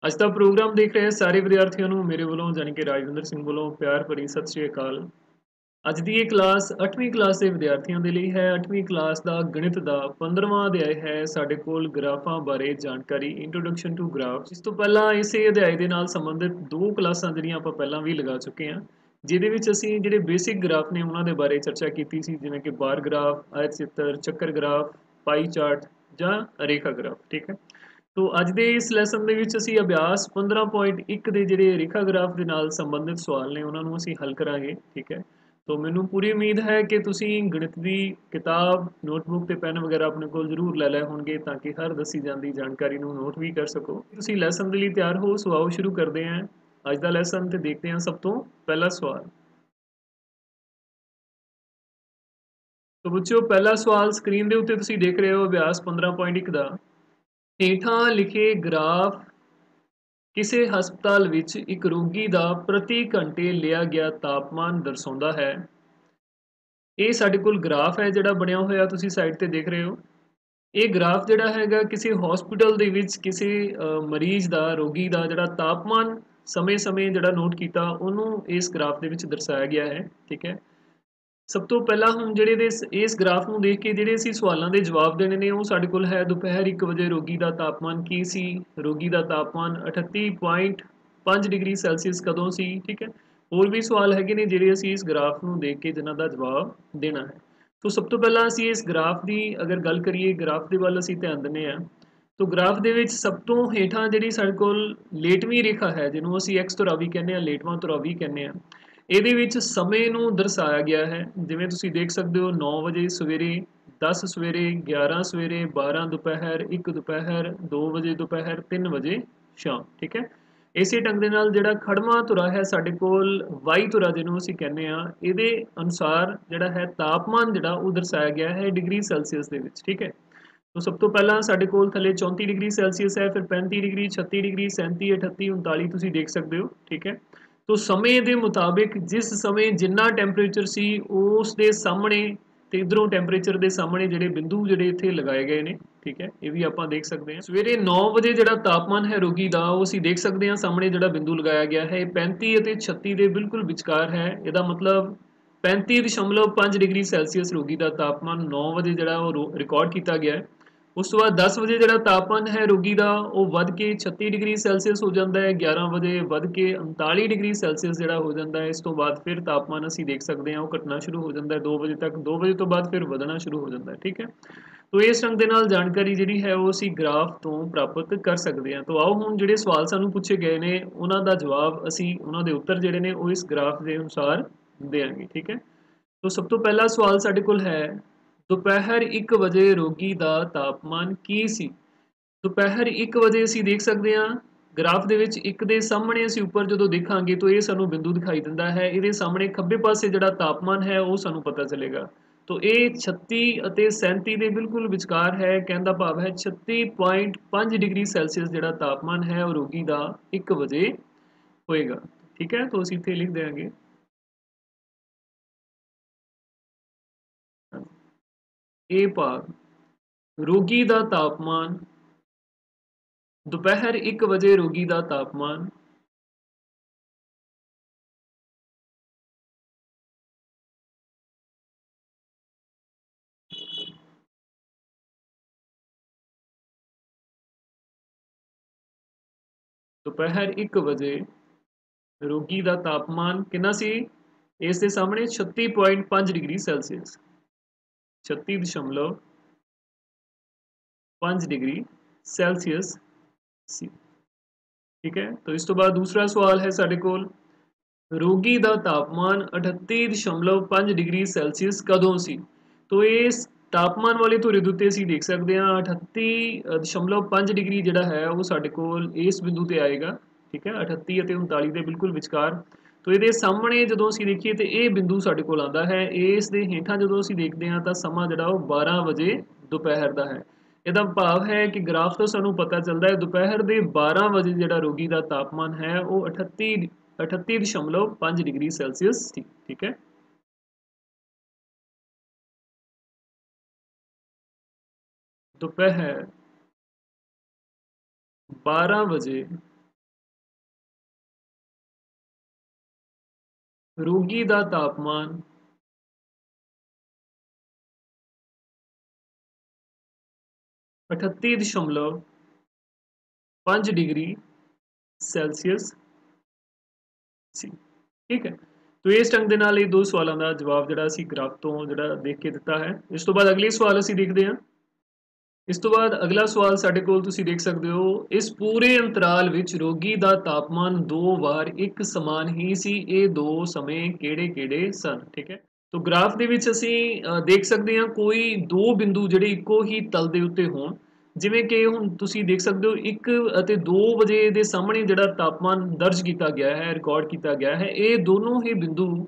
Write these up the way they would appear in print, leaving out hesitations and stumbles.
ਅੱਜ ਦਾ ਪ੍ਰੋਗਰਾਮ ਦੇਖ ਰਹੇ ਸਾਰੇ ਵਿਦਿਆਰਥੀਆਂ ਨੂੰ ਮੇਰੇ ਵੱਲੋਂ ਜਾਣੀ ਕਿ ਰਾਜਵਿੰਦਰ ਸਿੰਘ ਵੱਲੋਂ ਪਿਆਰ ਭਰੀ ਸਤਿ ਸ਼੍ਰੀ ਅਕਾਲ। ਅੱਜ ਦੀ ਇਹ ਕਲਾਸ 8ਵੀਂ ਕਲਾਸ ਦੇ ਵਿਦਿਆਰਥੀਆਂ ਦੇ ਲਈ ਹੈ। 8ਵੀਂ ਕਲਾਸ ਦਾ ਗਣਿਤ ਦਾ 15ਵਾਂ ਅਧਿਆਇ ਹੈ। ਸਾਡੇ ਕੋਲ ਗ੍ਰਾਫਾਂ ਬਾਰੇ ਜਾਣਕਾਰੀ ਇੰਟਰੋਡਕਸ਼ਨ ਟੂ ਗ੍ਰਾਫ। ਇਸ ਤੋਂ ਪਹਿਲਾਂ ਇਸੇ ਅਧਿਆਇ ਦੇ ਨਾਲ ਸੰਬੰਧਿਤ ਦੋ ਕਲਾਸਾਂ ਜਿਹੜੀਆਂ ਆਪਾਂ ਪਹਿਲਾਂ ਵੀ ਲਗਾ ਚੁੱਕੇ ਹਾਂ, ਜਿਹਦੇ ਵਿੱਚ ਅਸੀਂ ਜਿਹੜੇ ਬੇਸਿਕ ਗ੍ਰਾਫ ਨੇ ਉਹਨਾਂ ਦੇ ਬਾਰੇ ਚਰਚਾ ਕੀਤੀ ਸੀ, ਜਿਵੇਂ ਕਿ ਬਾਰ ਗ੍ਰਾਫ, ਆਇਤ ਚਿੱਤਰ, ਚੱਕਰ ਗ੍ਰਾਫ, ਪਾਈ ਚਾਰਟ ਜਾਂ ਰੇਖਾ ਗ੍ਰਾਫ। ਠੀਕ ਹੈ, ਤੋ ਅੱਜ ਦੇ ਇਸ ਲੈਸਨ ਦੇ ਵਿੱਚ ਅਸੀਂ ਅਭਿਆਸ 15.1 ਦੇ ਜਿਹੜੇ ਰੇਖਾ ਗ੍ਰਾਫ ਦੇ ਨਾਲ ਸੰਬੰਧਿਤ ਸਵਾਲ ਨੇ ਉਹਨਾਂ ਨੂੰ ਅਸੀਂ ਹੱਲ ਕਰਾਂਗੇ। ਠੀਕ ਹੈ, ਤੋ ਮੈਨੂੰ ਪੂਰੀ ਉਮੀਦ ਹੈ ਕਿ ਤੁਸੀਂ ਗਣਿਤ ਦੀ ਕਿਤਾਬ, ਨੋਟਬੁੱਕ ਤੇ ਪੈਨ ਵਗੈਰਾ ਆਪਣੇ ਕੋਲ ਜ਼ਰੂਰ ਲੈ ਲਏ ਹੋਣਗੇ ਤਾਂ ਕਿ ਹਰ ਦੱਸੀ ਜਾਂਦੀ ਜਾਣਕਾਰੀ ਨੂੰ ਨੋਟ ਵੀ ਕਰ ਸਕੋ। ਤੁਸੀਂ ਲੈਸਨ ਦੇ ਲਈ ਤਿਆਰ ਹੋ, ਸੋ ਆਓ ਸ਼ੁਰੂ ਕਰਦੇ ਹਾਂ ਅੱਜ ਦਾ ਲੈਸਨ ਤੇ ਦੇਖਦੇ ਹਾਂ ਸਭ ਤੋਂ ਪਹਿਲਾ ਸਵਾਲ। ਤੋ ਬੱਚਿਓ, ਪਹਿਲਾ ਸਵਾਲ ਸਕਰੀਨ ਦੇ ਉੱਤੇ ਤੁਸੀਂ ਦੇਖ ਰਹੇ ਹੋ ਅਭਿਆਸ 15.1 ਦਾ। ਹੇਠਾਂ ਲਿਖੇ ਗ੍ਰਾਫ ਕਿਸੇ ਹਸਪਤਾਲ ਵਿੱਚ ਇੱਕ ਰੋਗੀ ਦਾ ਪ੍ਰਤੀ ਘੰਟੇ ਲਿਆ ਗਿਆ ਤਾਪਮਾਨ ਦਰਸਾਉਂਦਾ ਹੈ। ਇਹ ਸਾਡੇ ਕੋਲ ਗ੍ਰਾਫ ਹੈ ਜਿਹੜਾ ਬਣਿਆ ਹੋਇਆ, ਤੁਸੀਂ ਸਾਈਡ ਤੇ ਦੇਖ ਰਹੇ ਹੋ। ਇਹ ਗ੍ਰਾਫ ਜਿਹੜਾ ਹੈਗਾ ਕਿਸੇ ਹਸਪੀਟਲ ਦੇ ਵਿੱਚ ਕਿਸੇ ਮਰੀਜ਼ ਦਾ, ਰੋਗੀ ਦਾ ਜਿਹੜਾ ਤਾਪਮਾਨ ਸਮੇਂ-ਸਮੇਂ ਜਿਹੜਾ ਨੋਟ ਕੀਤਾ ਉਹਨੂੰ ਇਸ ਗ੍ਰਾਫ ਦੇ ਵਿੱਚ ਦਰਸਾਇਆ ਗਿਆ ਹੈ। ਠੀਕ ਹੈ, ਸਭ ਤੋਂ ਪਹਿਲਾਂ ਹੁਣ ਜਿਹੜੇ ਇਸ ਗ੍ਰਾਫ ਨੂੰ ਦੇਖ ਕੇ ਜਿਹੜੇ ਅਸੀਂ ਸਵਾਲਾਂ ਦੇ ਜਵਾਬ ਦੇਣੇ ਨੇ ਉਹ ਸਾਡੇ ਕੋਲ ਹੈ। ਦੁਪਹਿਰ 1 ਵਜੇ ਰੋਗੀ ਦਾ ਤਾਪਮਾਨ ਕੀ ਸੀ? ਰੋਗੀ ਦਾ ਤਾਪਮਾਨ 38.5 ਡਿਗਰੀ ਸੈਲਸੀਅਸ ਕਦੋਂ ਸੀ? ਠੀਕ ਹੈ, ਹੋਰ ਵੀ ਸਵਾਲ ਹੈਗੇ ਨੇ ਜਿਹੜੇ ਅਸੀਂ ਇਸ ਗ੍ਰਾਫ ਨੂੰ ਦੇਖ ਕੇ ਜਿਨ੍ਹਾਂ ਦਾ ਜਵਾਬ ਦੇਣਾ ਹੈ। ਤੋ ਸਭ ਤੋਂ ਪਹਿਲਾਂ ਅਸੀਂ ਇਸ ਗ੍ਰਾਫ ਦੀ ਅਗਰ ਗੱਲ ਕਰੀਏ, ਗ੍ਰਾਫ ਦੇ ਵੱਲ ਅਸੀਂ ਧਿਆਨ ਦਿੰਦੇ ਹਾਂ। ਤੋ ਗ੍ਰਾਫ ਦੇ ਵਿੱਚ ਸਭ ਤੋਂ ਹੇਠਾਂ ਜਿਹੜੀ ਸਾਡੇ ਕੋਲ ਲੇਟਵੀਂ ਰੇਖਾ ਹੈ, ਜਿਹਨੂੰ ਅਸੀਂ ਐਕਸ ਧੁਰਾ ਵੀ ਕਹਿੰਦੇ ਹਾਂ, ਲੇਟਵਾਂ ਧੁਰਾ ਵੀ ਕਹਿੰਦੇ ਹਾਂ, ਇਹਦੇ ਵਿੱਚ ਸਮੇਂ ਨੂੰ ਦਰਸਾਇਆ ਗਿਆ ਹੈ। ਜਿਵੇਂ ਤੁਸੀਂ ਦੇਖ ਸਕਦੇ ਹੋ 9 ਵਜੇ ਸਵੇਰੇ, 10 ਸਵੇਰੇ, 11 ਸਵੇਰੇ, 12 ਦੁਪਹਿਰ, 1 ਦੁਪਹਿਰ, 2 ਵਜੇ ਦੁਪਹਿਰ, 3 ਵਜੇ ਸ਼ਾਮ। ਠੀਕ ਹੈ, ਇਸੇ ਢੰਗ ਦੇ ਨਾਲ ਜਿਹੜਾ ਖੜਮਾ ਧੁਰਾ ਹੈ ਸਾਡੇ ਕੋਲ, ਵਾਈ ਧੁਰਾ ਜਿਹਨੂੰ ਅਸੀਂ ਕਹਿੰਦੇ ਹਾਂ, ਇਹਦੇ ਅਨੁਸਾਰ ਜਿਹੜਾ ਹੈ ਤਾਪਮਾਨ ਜਿਹੜਾ ਉਹ ਦਰਸਾਇਆ ਗਿਆ ਹੈ ਡਿਗਰੀ ਸੈਲਸੀਅਸ ਦੇ ਵਿੱਚ। ਠੀਕ ਹੈ, तो सब तो पहला साढ़े कोल थले 34 डिग्री सैल्सीਅਸ है, फिर 35 डिग्री, 36 डिग्री, 37, 38, 39 तुसीं देख सकते हो। ठीक है, तो समय के मुताबिक जिस समय जिन्ना टैंपरेचर सी उस दे सामने ते इधरों टैंपरेचर के सामने ਜਿਹੜੇ बिंदु ਜਿਹੜੇ ਇੱਥੇ ਲਗਾਏ ਗਏ ਨੇ। ठीक है, ਇਹ ਵੀ ਆਪਾਂ ਦੇਖ ਸਕਦੇ ਹਾਂ। ਸਵੇਰੇ 9 ਵਜੇ ਜਿਹੜਾ ਤਾਪਮਾਨ ਹੈ ਰੋਗੀ ਦਾ ਉਹ ਅਸੀਂ ਦੇਖ ਸਕਦੇ ਹਾਂ, ਸਾਹਮਣੇ ਜਿਹੜਾ ਬਿੰਦੂ ਲਗਾਇਆ ਗਿਆ ਹੈ ਇਹ 35 ਅਤੇ 36 ਦੇ ਬਿਲਕੁਲ ਵਿਚਕਾਰ ਹੈ। ਇਹਦਾ ਮਤਲਬ 35.5 ਡਿਗਰੀ ਸੈਲਸੀਅਸ ਰੋਗੀ ਦਾ ਤਾਪਮਾਨ 9 ਵਜੇ ਜਿਹੜਾ ਉਹ ਰਿਕਾਰਡ ਕੀਤਾ ਗਿਆ ਹੈ। ਉਸ ਤੋਂ ਬਾਅਦ 10 ਵਜੇ ਜਿਹੜਾ ਤਾਪਮਾਨ ਹੈ ਰੋਗੀ ਦਾ ਉਹ ਵੱਧ ਕੇ 36 ਡਿਗਰੀ ਸੈਲਸੀਅਸ ਹੋ ਜਾਂਦਾ ਹੈ। 11 ਵਜੇ ਵੱਧ ਕੇ 39 ਡਿਗਰੀ ਸੈਲਸੀਅਸ ਜਿਹੜਾ ਹੋ ਜਾਂਦਾ ਹੈ। ਇਸ ਤੋਂ ਬਾਅਦ ਫਿਰ ਤਾਪਮਾਨ ਅਸੀਂ ਦੇਖ ਸਕਦੇ ਹਾਂ ਉਹ ਘਟਣਾ ਸ਼ੁਰੂ ਹੋ ਜਾਂਦਾ ਹੈ 2 ਵਜੇ ਤੱਕ। 2 ਵਜੇ ਤੋਂ ਬਾਅਦ ਫਿਰ ਵਧਣਾ ਸ਼ੁਰੂ ਹੋ ਜਾਂਦਾ ਹੈ। ਠੀਕ ਹੈ, ਤੋ ਇਸ ਢੰਗ ਦੇ ਨਾਲ ਜਾਣਕਾਰੀ ਜਿਹੜੀ ਹੈ ਉਹ ਅਸੀਂ ਗ੍ਰਾਫ ਤੋਂ ਪ੍ਰਾਪਤ ਕਰ ਸਕਦੇ ਹਾਂ। ਤੋ ਆਓ ਹੁਣ ਜਿਹੜੇ ਸਵਾਲ ਸਾਨੂੰ ਪੁੱਛੇ ਗਏ ਨੇ ਉਹਨਾਂ ਦਾ ਜਵਾਬ ਅਸੀਂ, ਉਹਨਾਂ ਦੇ ਉੱਤਰ ਜਿਹੜੇ ਨੇ ਉਹ ਇਸ ਗ੍ਰਾਫ ਦੇ ਅਨੁਸਾਰ ਦੇਵਾਂਗੇ। ਠੀਕ ਹੈ, ਤੋ ਸਭ ਤੋਂ ਪਹਿਲਾ ਸਵਾਲ ਸਾਡੇ ਕੋਲ ਹੈ, ਦੁਪਹਿਰ 1 ਵਜੇ ਰੋਗੀ ਦਾ ਤਾਪਮਾਨ ਕੀ ਸੀ? ਦੁਪਹਿਰ 1 ਵਜੇ ਅਸੀਂ ਦੇਖ ਸਕਦੇ ਹਾਂ ਗ੍ਰਾਫ ਦੇ ਵਿੱਚ ਇੱਕ ਦੇ ਸਾਹਮਣੇ ਅਸੀਂ ਉੱਪਰ ਜਦੋਂ ਦੇਖਾਂਗੇ ਤਾਂ ਇਹ ਸਾਨੂੰ ਬਿੰਦੂ ਦਿਖਾਈ ਦਿੰਦਾ ਹੈ। ਇਹਦੇ ਸਾਹਮਣੇ ਖੱਬੇ ਪਾਸੇ ਜਿਹੜਾ ਤਾਪਮਾਨ ਹੈ ਉਹ ਸਾਨੂੰ ਪਤਾ ਚੱਲੇਗਾ। ਤੋ ਇਹ 36 ਅਤੇ 37 ਦੇ ਬਿਲਕੁਲ ਵਿਚਕਾਰ ਹੈ। ਕਹਿਣ ਦਾ ਭਾਵ ਹੈ 36.5 ਡਿਗਰੀ ਸੈਲਸੀਅਸ ਜਿਹੜਾ ਤਾਪਮਾਨ ਹੈ ਉਹ ਰੋਗੀ ਦਾ 1 ਵਜੇ ਹੋਏਗਾ। ਠੀਕ ਹੈ, तो ਅਸੀਂ ਇੱਥੇ ਲਿਖ ਦੇਵਾਂਗੇ ਇਹ ਭਾਗ ਰੋਗੀ ਦਾ ਤਾਪਮਾਨ, दोपहर 1 ਵਜੇ ਰੋਗੀ ਦਾ ਤਾਪਮਾਨ दोपहर 1 ਵਜੇ ਰੋਗੀ ਦਾ ਤਾਪਮਾਨ ਕਿੰਨਾ ਸੀ? ਇਸ ਦੇ ਸਾਹਮਣੇ 36.5 ਡਿਗਰੀ ਸੈਲਸੀਅਸ, 36.5 डिग्री सैल्सीअस सी। ठीक है, तो इस तो बाद दूसरा सवाल है साढ़े कोल, रोगी ਦਾ ਤਾਪਮਾਨ 38.5 ਡਿਗਰੀ ਸੈਲਸੀਅਸ ਕਦੋਂ ਸੀ? तो ਇਸ ਤਾਪਮਾਨ ਵਾਲੇ ਧੁਰੇ ਦੇ ਉੱਤੇ ਅਸੀਂ ਦੇਖ ਸਕਦੇ ਹਾਂ 38.5 ਡਿਗਰੀ ਜਿਹੜਾ ਹੈ ਉਹ ਸਾਡੇ ਕੋਲ ਇਸ ਬਿੰਦੂ ਤੇ ਆਏਗਾ। ਠੀਕ ਹੈ, 38 ਅਤੇ 39 ਦੇ ਬਿਲਕੁਲ ਵਿਚਕਾਰ। ਤੋ ਇਹਦੇ ਸਾਹਮਣੇ ਜਦੋਂ ਅਸੀਂ ਦੇਖੀਏ ਤੇ ਇਹ ਬਿੰਦੂ ਸਾਡੇ ਕੋਲ ਆਉਂਦਾ ਹੈ। ਇਸ ਦੇ ਹੇਠਾਂ ਜਦੋਂ ਅਸੀਂ ਦੇਖਦੇ ਹਾਂ ਤਾਂ ਸਮਾਂ ਜਿਹੜਾ ਉਹ 12 ਵਜੇ ਦੁਪਹਿਰ ਦਾ ਹੈ। ਇਹਦਾ ਭਾਵ ਹੈ ਕਿ ਗ੍ਰਾਫ ਤੋਂ ਸਾਨੂੰ ਪਤਾ ਚੱਲਦਾ ਹੈ ਦੁਪਹਿਰ ਦੇ 12 ਵਜੇ ਜਿਹੜਾ ਰੋਗੀ ਦਾ ਤਾਪਮਾਨ ਹੈ ਉਹ 38.5 ਡਿਗਰੀ ਸੈਲਸੀਅਸ ਸੀ। ਠੀਕ ਹੈ, दोपहर 12 बजे रोगी का तापमान 38.5 डिग्री ਸੈਲਸੀਅਸ ਸੀ। ਠੀਕ ਹੈ, ਤੋ ਇਸ ਢੰਗ ਦੇ ਨਾਲ ਇਹ ਦੋ ਸਵਾਲਾਂ ਦਾ ਜਵਾਬ ਜਿਹੜਾ ਅਸੀਂ ਗ੍ਰਾਫ ਤੋਂ ਜਿਹੜਾ ਦੇਖ ਕੇ ਦਿੱਤਾ ਹੈ। ਇਸ ਤੋਂ ਬਾਅਦ ਅਗਲੇ ਸਵਾਲ ਅਸੀਂ ਦੇਖਦੇ ਹਾਂ। ਇਸ ਤੋਂ ਬਾਅਦ ਅਗਲਾ ਸਵਾਲ ਸਾਡੇ ਕੋਲ ਤੁਸੀਂ ਦੇਖ ਸਕਦੇ ਹੋ, ਇਸ ਪੂਰੇ ਅੰਤਰਾਲ ਵਿੱਚ ਰੋਗੀ ਦਾ ਤਾਪਮਾਨ ਦੋ ਵਾਰ ਇੱਕ ਸਮਾਨ ਹੀ ਸੀ, ਇਹ ਦੋ ਸਮੇਂ ਕਿਹੜੇ ਕਿਹੜੇ ਸਨ। ਠੀਕ ਹੈ, ਤੋ ਗ੍ਰਾਫ ਦੇ ਵਿੱਚ ਅਸੀਂ ਦੇਖ ਸਕਦੇ ਹਾਂ ਕੋਈ ਦੋ ਬਿੰਦੂ ਜਿਹੜੇ ਇੱਕੋ ਹੀ ਤਲ ਦੇ ਉੱਤੇ ਹੋਣ, ਜਿਵੇਂ ਕਿ ਹੁਣ ਤੁਸੀਂ ਦੇਖ ਸਕਦੇ ਹੋ 1 ਅਤੇ 2 ਵਜੇ ਦੇ ਸਾਹਮਣੇ ਜਿਹੜਾ ਤਾਪਮਾਨ ਦਰਜ ਕੀਤਾ ਗਿਆ ਹੈ, ਰਿਕਾਰਡ ਕੀਤਾ ਗਿਆ ਹੈ, ਇਹ ਦੋਨੋਂ ਹੀ ਬਿੰਦੂ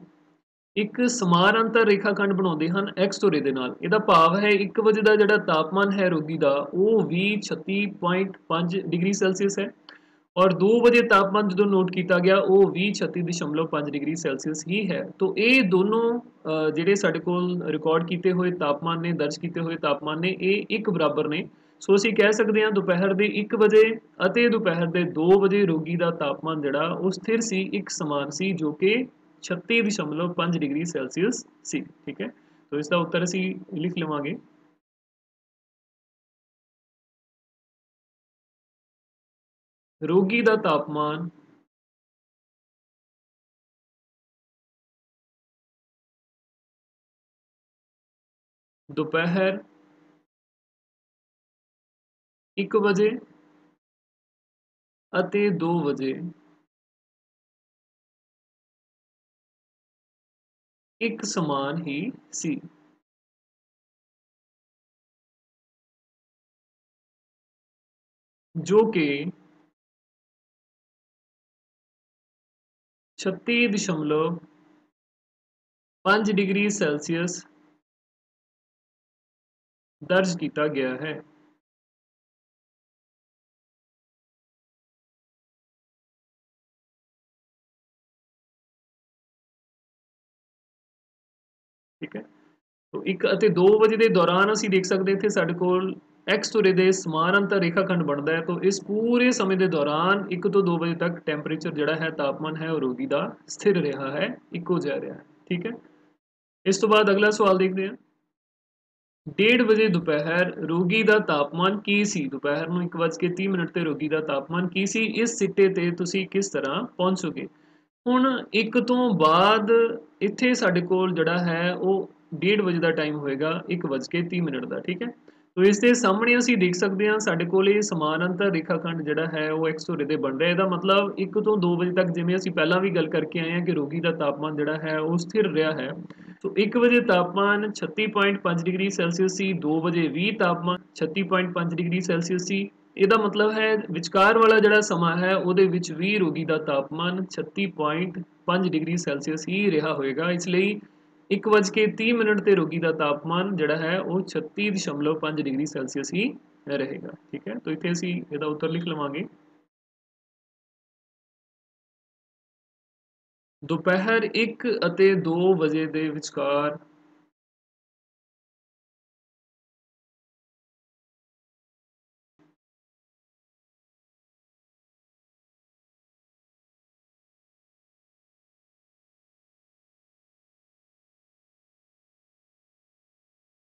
ਇੱਕ ਸਮਾਨਾਂਤਰ ਰੇਖਾਖੰਡ ਬਣਾਉਂਦੇ ਹਨ x ਧੁਰੇ ਦੇ ਨਾਲ। ਇਹਦਾ ਭਾਵ ਹੈ 1 ਵਜੇ ਦਾ ਜਿਹੜਾ ਤਾਪਮਾਨ ਹੈ ਰੋਗੀ ਦਾ ਉਹ ਵੀ 36.5 ਡਿਗਰੀ ਸੈਲਸੀਅਸ ਹੈ, ਔਰ 2 ਵਜੇ ਤਾਪਮਾਨ ਜਦੋਂ ਨੋਟ ਕੀਤਾ ਗਿਆ ਉਹ ਵੀ 36.5 ਡਿਗਰੀ ਸੈਲਸੀਅਸ ਹੀ ਹੈ। तो ਇਹ ਦੋਨੋਂ ਜਿਹੜੇ ਸਾਡੇ ਕੋਲ ਰਿਕਾਰਡ ਕੀਤੇ ਹੋਏ ਤਾਪਮਾਨ ਨੇ, ਦਰਜ ਕੀਤੇ ਹੋਏ ਤਾਪਮਾਨ ਨੇ, ਇਹ ਇੱਕ ਬਰਾਬਰ ਨੇ। ਸੋ ਅਸੀਂ ਕਹਿ ਸਕਦੇ ਹਾਂ ਦੁਪਹਿਰ ਦੇ 1 ਵਜੇ ਅਤੇ ਦੁਪਹਿਰ ਦੇ 2 ਵਜੇ ਰੋਗੀ ਦਾ ਤਾਪਮਾਨ ਜਿਹੜਾ ਉਹ ਸਥਿਰ ਸੀ, ਇੱਕ ਸਮਾਨ ਸੀ, ਜੋ ਕਿ 36.5 ਡਿਗਰੀ ਸੈਲਸੀਅਸ ਸੀ। ਠੀਕ ਹੈ, तो इसका उत्तर ਅਸੀਂ ਲਿਖ ਲਵਾਂਗੇ। ਰੋਗੀ ਦਾ ਤਾਪਮਾਨ दोपहर 1 ਵਜੇ ਅਤੇ 2 ਵਜੇ ਇੱਕ ਸਮਾਨ ਹੀ ਸੀ। ਜੋ ਕਿ 36.5 डिग्री सेल्सियस दर्ज किया गया है। ठीक है, तो 1 ਅਤੇ 2 ਵਜੇ ਦੇ ਦੌਰਾਨ ਅਸੀਂ ਦੇਖ ਸਕਦੇ ਇੱਥੇ ਸਾਡੇ ਕੋਲ x ਧੁਰੇ ਦੇ ਸਮਾਨਾਂਤਰ ਰੇਖਾਖੰਡ ਬਣਦਾ ਹੈ। तो इस पूरे समय ਦੇ ਦੌਰਾਨ 1 ਤੋਂ 2 ਵਜੇ ਤੱਕ ਟੈਂਪਰੇਚਰ ਜਿਹੜਾ ਹੈ, ਤਾਪਮਾਨ ਹੈ, ਉਹ ਰੋਗੀ ਦਾ ਸਥਿਰ ਰਿਹਾ ਹੈ, ਇੱਕੋ ਜਿਹਾ ਰਿਹਾ ਹੈ। ਠੀਕ ਹੈ, ਇਸ ਤੋਂ ਬਾਅਦ ਅਗਲਾ ਸਵਾਲ ਦੇਖਦੇ ਹਾਂ। 1:30 ਵਜੇ ਦੁਪਹਿਰ ਰੋਗੀ ਦਾ ਤਾਪਮਾਨ ਕੀ ਸੀ? ਦੁਪਹਿਰ ਨੂੰ 1:30 ਤੇ ਰੋਗੀ ਦਾ ਤਾਪਮਾਨ ਕੀ ਸੀ? ਇਸ ਸਿੱਟੇ ਤੇ ਤੁਸੀਂ ਕਿਸ ਤਰ੍ਹਾਂ ਪਹੁੰਚੋਗੇ? ਹੁਣ 1 ਤੋਂ ਬਾਅਦ ਇੱਥੇ ਸਾਡੇ ਕੋਲ ਜਿਹੜਾ ਹੈ ਉਹ 1:30 ਵਜੇ ਦਾ ਟਾਈਮ ਹੋਏਗਾ, 1:30 ਦਾ। ਠੀਕ ਹੈ, ਤੋ ਇਸ ਦੇ ਸਾਹਮਣੇ ਅਸੀਂ ਦੇਖ ਸਕਦੇ ਹਾਂ ਸਾਡੇ ਕੋਲ ਇਹ ਸਮਾਨਾਂਤਰ ਰੇਖਾਖੰਡ ਜਿਹੜਾ ਹੈ ਉਹ x ਧੁਰੇ ਦੇ ਬਣ ਰਿਹਾ। ਇਹਦਾ ਮਤਲਬ 1 ਤੋਂ 2 ਵਜੇ ਤੱਕ, ਜਿਵੇਂ ਅਸੀਂ ਪਹਿਲਾਂ ਵੀ ਗੱਲ ਕਰਕੇ ਆਏ ਹਾਂ ਕਿ ਰੋਗੀ ਦਾ ਤਾਪਮਾਨ ਜਿਹੜਾ ਹੈ ਉਹ ਸਥਿਰ ਰਿਹਾ ਹੈ। ਤੋ 1 ਵਜੇ ਤਾਪਮਾਨ 36.5 ਡਿਗਰੀ ਸੈਲਸੀਅਸ ਸੀ, 2 ਵਜੇ ਵੀ ਤਾਪਮਾਨ 36.5 ਡਿਗਰੀ ਸੈਲਸੀਅਸ ਸੀ। ਇਹਦਾ ਮਤਲਬ ਹੈ ਵਿਚਕਾਰ ਵਾਲਾ ਜਿਹੜਾ ਸਮਾਂ ਹੈ ਉਹਦੇ ਵਿੱਚ ਵੀ ਰੋਗੀ ਦਾ ਤਾਪਮਾਨ 36.5 ਡਿਗਰੀ ਸੈਲਸੀਅਸ ਹੀ ਰਿਹਾ ਹੋਏਗਾ। ਇਸ ਲਈ 1:30 ਤੇ ਰੋਗੀ ਦਾ ਤਾਪਮਾਨ ਜਿਹੜਾ ਹੈ ਉਹ 36.5 ਡਿਗਰੀ ਸੈਲਸੀਅਸ ਹੀ ਰਹੇਗਾ। ਠੀਕ ਹੈ, तो ਇੱਥੇ ਅਸੀਂ ਇਹਦਾ ਉੱਤਰ ਲਿਖ ਲਵਾਂਗੇ। ਦੁਪਹਿਰ 1 ਅਤੇ 2 ਵਜੇ ਦੇ ਵਿਚਕਾਰ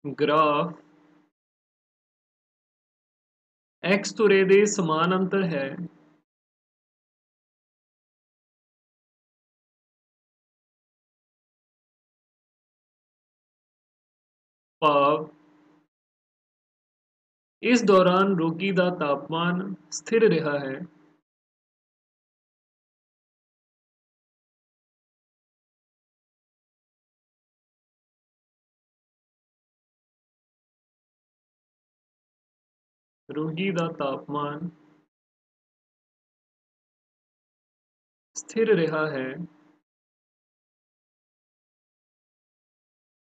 ਗ੍ਰਾਫ x ਧੁਰੇ ਦੇ ਸਮਾਨਾਂਤਰ ਹੈ, ਭਾਵ ਇਸ ਦੌਰਾਨ ਰੋਗੀ ਦਾ ਤਾਪਮਾਨ ਸਥਿਰ ਰਿਹਾ ਹੈ। ਰੋਗੀ ਦਾ ਤਾਪਮਾਨ ਸਥਿਰ ਰਿਹਾ ਹੈ।